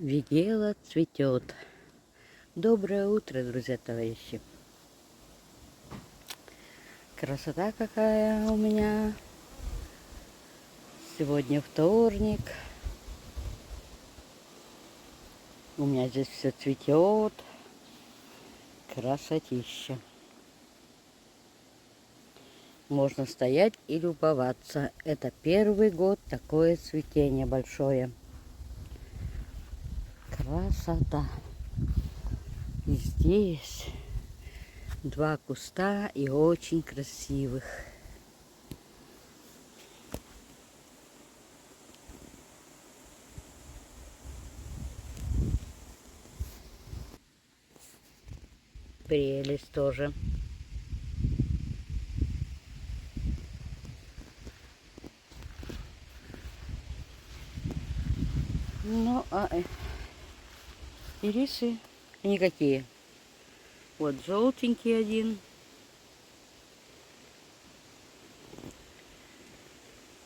Вигела цветет. Доброе утро, друзья, товарищи. Красота какая у меня. Сегодня вторник. У меня здесь все цветет. Красотища. Можно стоять и любоваться. Это первый год такое цветение большое. Красота. И здесь два куста и очень красивых. Прелесть тоже. Ну, ирисы никакие. Вот желтенький один.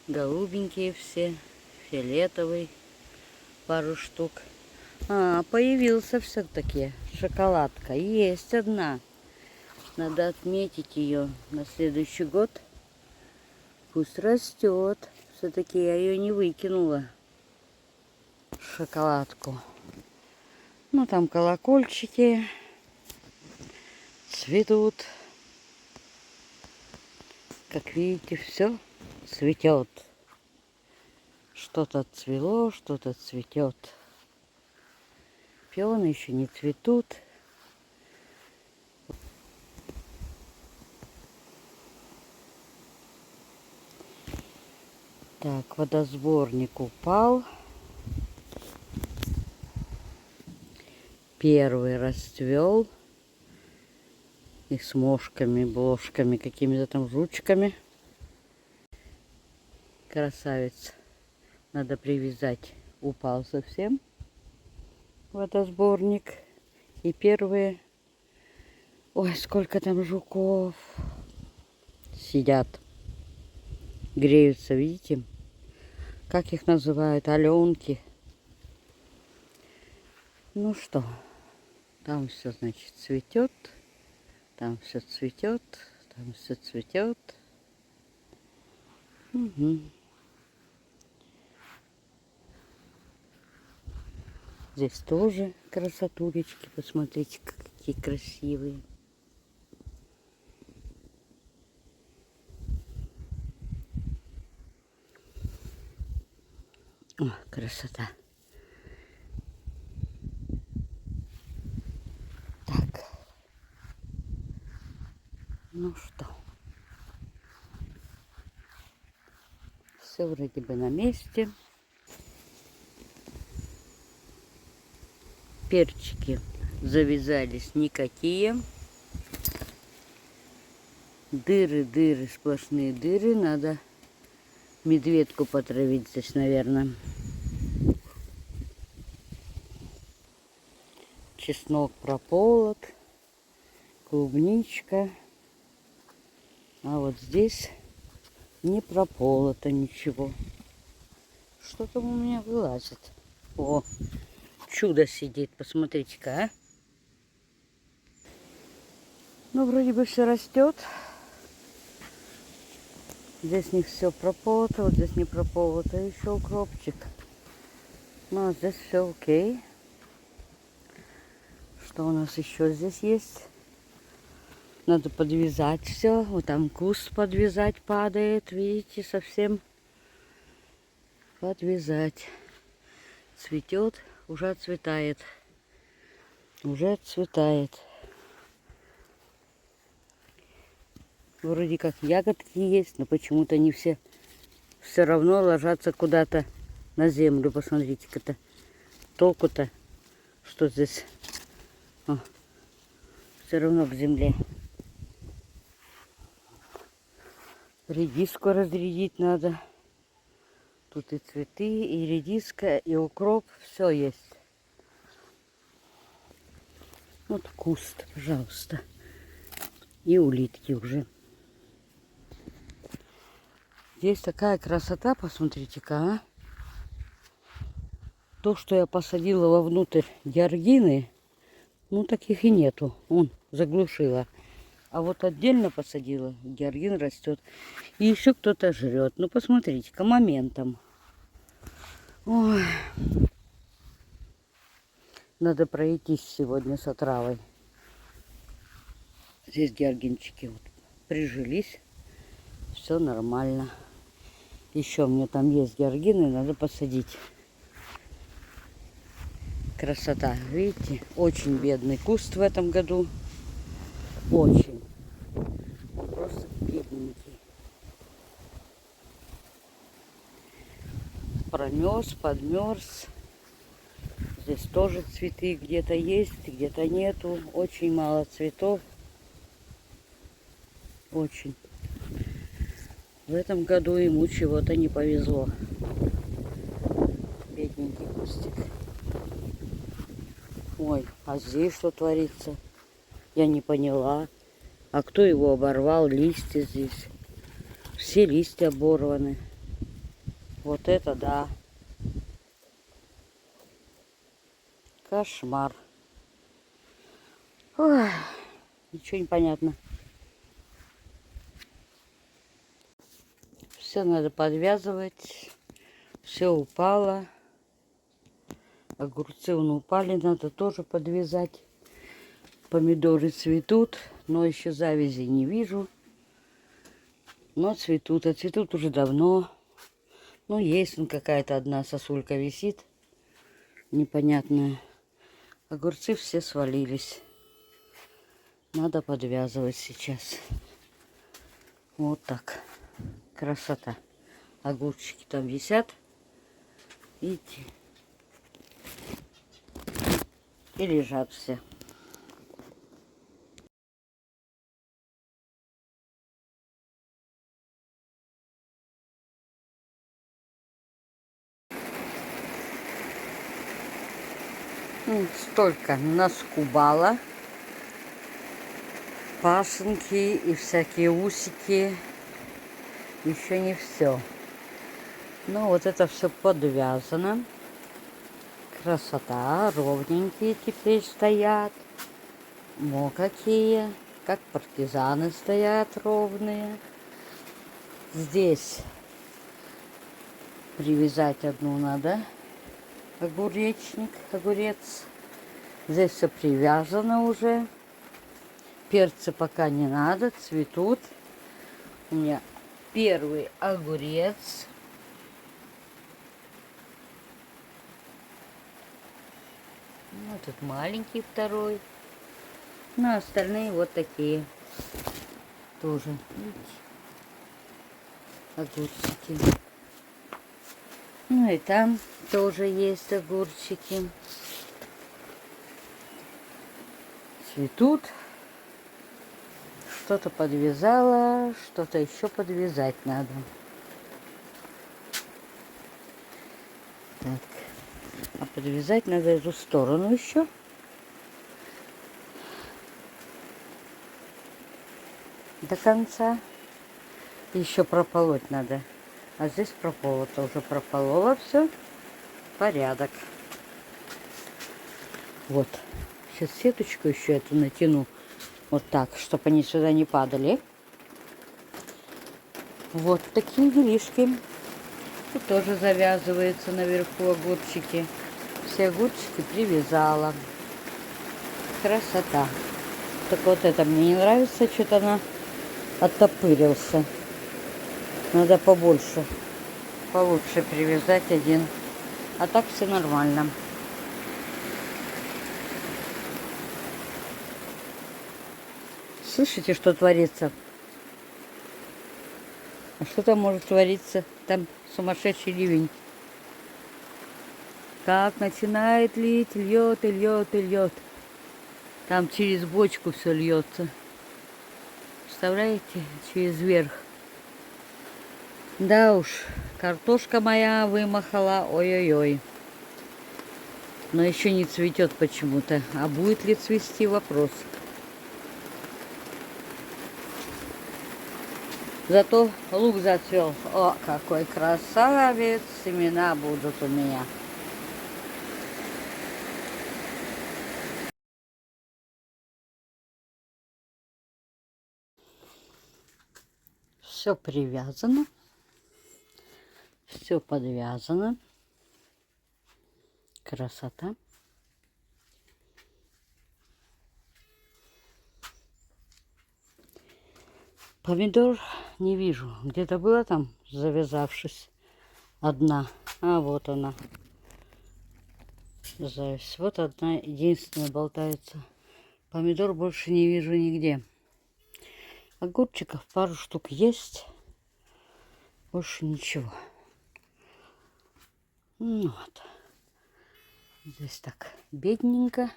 Голубенькие все. Фиолетовый. Пару штук. Появился все-таки шоколадка. Есть одна. Надо отметить ее на следующий год. Пусть растет. Все-таки я ее не выкинула. Шоколадку. Ну, там колокольчики цветут. Как видите, все цветет. Что-то цвело, что-то цветет. Пионы еще не цветут. Так, водосборник упал. Первый расцвел. И с мошками, бложками, какими-то там жучками. Красавец. Надо привязать. Упал совсем водосборник. И первые... Ой, сколько там жуков. Сидят. Греются, видите? Как их называют? Аленки. Ну что, там все, значит, цветет. Там все цветет. Там все цветет. Угу. Здесь тоже красотулечки. Посмотрите, какие красивые. О, красота. Так. Ну что. Все вроде бы на месте. Перчики завязались никакие. Дыры, сплошные дыры. Надо медведку потравить здесь, наверное. Чеснок прополот. Клубничка. А вот здесь не прополото ничего. Что там у меня вылазит? О, чудо сидит. Посмотрите-ка, а. Ну, вроде бы все растет. Здесь не все прополото, вот здесь не прополото. Еще укропчик. Ну, а здесь все окей. Что у нас еще здесь есть? Надо подвязать все. Вот там куст подвязать падает. Видите, совсем подвязать. Цветет, уже отцветает. Уже отцветает. Вроде как ягодки есть, но почему-то они все равно ложатся куда-то на землю. Посмотрите-ка-то. Толку-то, что здесь все равно к земле. Редиску разрядить надо. Тут и цветы, и редиска, и укроп. Все есть. Вот куст, пожалуйста. И улитки уже. Здесь такая красота, посмотрите-ка, а. То, что я посадила вовнутрь георгины, ну таких и нету. Он заглушила. А вот отдельно посадила, георгин растет. И еще кто-то жрет. Ну посмотрите-ка, моментом. Ой. Надо пройтись сегодня с отравой. Здесь георгинчики вот прижились. Все нормально. Еще у меня там есть георгины, надо посадить. Красота. Видите, очень бедный куст в этом году. Очень. Просто бедненький. Промерз, подмерз. Здесь тоже цветы где-то есть, где-то нету. Очень мало цветов. Очень. В этом году ему чего-то не повезло. Бедненький кустик. Ой, а здесь что творится? Я не поняла. А кто его оборвал? Листья здесь. Все листья оборваны. Вот это да. Кошмар. Ой, ничего не понятно. Все надо подвязывать. Все упало. Огурцы упали, надо тоже подвязать. Помидоры цветут, но еще завязи не вижу. Но цветут, а цветут уже давно. Ну, есть какая-то одна сосулька висит. Непонятная. Огурцы все свалились. Надо подвязывать сейчас. Вот так. Красота. Огурчики там висят. Видите? И лежат все. Столько наскубала. Пашенки и всякие усики. Еще не все. Но вот это все подвязано. Красота. Ровненькие теперь стоят. Мо какие. Как партизаны стоят ровные. Здесь привязать одну надо. Огурец. Здесь все привязано уже. Перцы пока не надо, цветут. У меня первый огурец. Вот тут маленький второй. Ну, остальные вот такие. Тоже, видите, огурчики. Ну и там тоже есть огурчики. Цветут. Что-то подвязала, что-то еще подвязать надо. Так. А подвязать надо эту сторону еще. До конца. Еще прополоть надо. А здесь прополото. Уже прополола все. Порядок. Вот. Сейчас сеточку еще эту натяну. Вот так, чтобы они сюда не падали. Вот такие делишки. Тут тоже завязывается наверху огурчики. Все огурчики привязала. Красота. Так вот это мне не нравится. Что-то она оттопырился. Надо побольше. Получше привязать один. А так все нормально. Слышите, что творится? А что там может твориться? Там сумасшедший ливень. Как начинает лить, льет и льет и льет. Там через бочку все льется. Представляете? Через верх. Да уж, картошка моя вымахала, ой-ой-ой. Но еще не цветет почему-то. А будет ли цвести, вопрос. Зато лук зацвел. О, какой красавец! Семена будут у меня. Все привязано. Все подвязано. Красота. Помидор не вижу. Где-то была там, завязавшись, одна. А вот она. Зависть. Вот одна единственная болтается. Помидор больше не вижу нигде. Огурчиков пару штук есть. Больше ничего. Ну вот. Здесь так бедненько.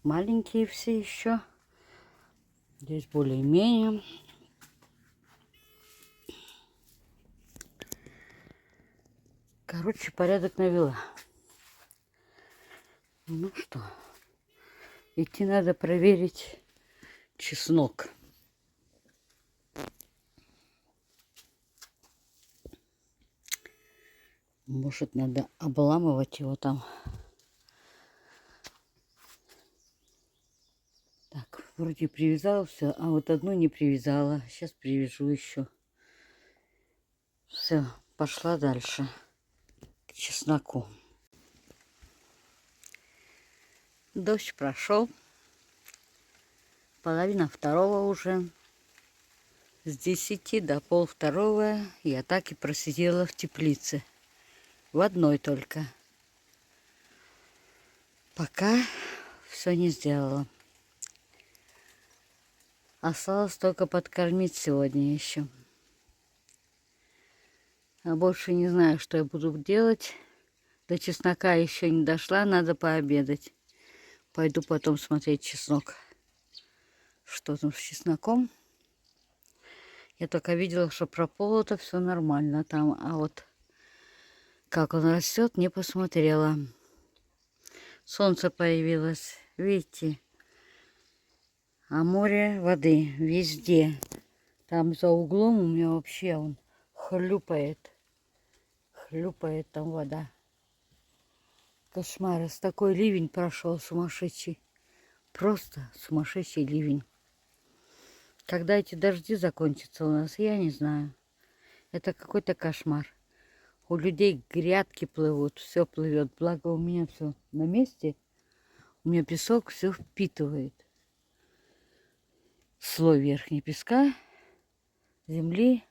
Маленькие все еще. Здесь более-менее. Короче, порядок навела. Ну что, идти надо проверить чеснок. Может, надо обламывать его там. Так, вроде привязала все, а вот одну не привязала. Сейчас привяжу еще. Все, пошла дальше к чесноку. Дождь прошел. Половина второго уже. С 10 до полвторого я так и просидела в теплице. В одной только. Пока все не сделала. Осталось только подкормить сегодня еще. А больше не знаю, что я буду делать. До чеснока еще не дошла, надо пообедать. Пойду потом смотреть чеснок. Что там с чесноком? Я только видела, что прополото, все нормально там. А вот как он растет, не посмотрела. Солнце появилось, видите? А море воды везде. Там за углом у меня вообще он хлюпает. Хлюпает там вода. Кошмар. Такой ливень прошел сумасшедший. Просто сумасшедший ливень. Когда эти дожди закончатся у нас, я не знаю. Это какой-то кошмар. У людей грядки плывут, все плывет. Благо у меня все на месте. У меня песок все впитывает. Слой верхней песка, земли.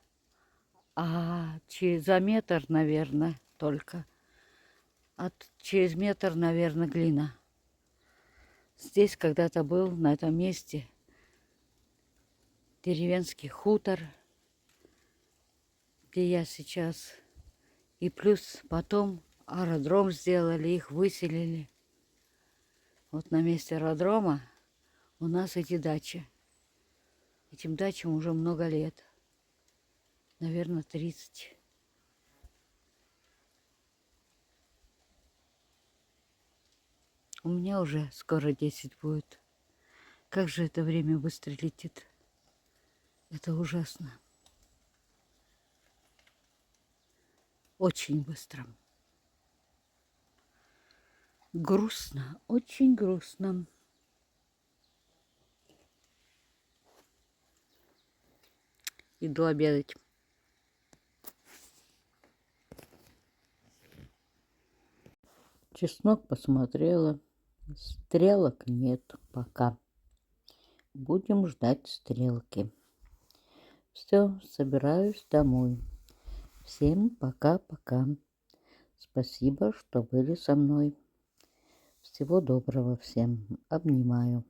А за метр, наверное, только. Через метр, наверное, глина. Здесь когда-то был, на этом месте, деревенский хутор, где я сейчас. И плюс потом аэродром сделали, их выселили. Вот на месте аэродрома у нас эти дачи. Этим дачам уже много лет. Наверное, 30. У меня уже скоро 10 будет. Как же это время быстро летит. Это ужасно. Очень быстро. Грустно, очень грустно. Иду обедать. Чеснок посмотрела. Стрелок нет пока. Будем ждать стрелки. Все, собираюсь домой. Всем пока-пока. Спасибо, что были со мной. Всего доброго всем. Обнимаю.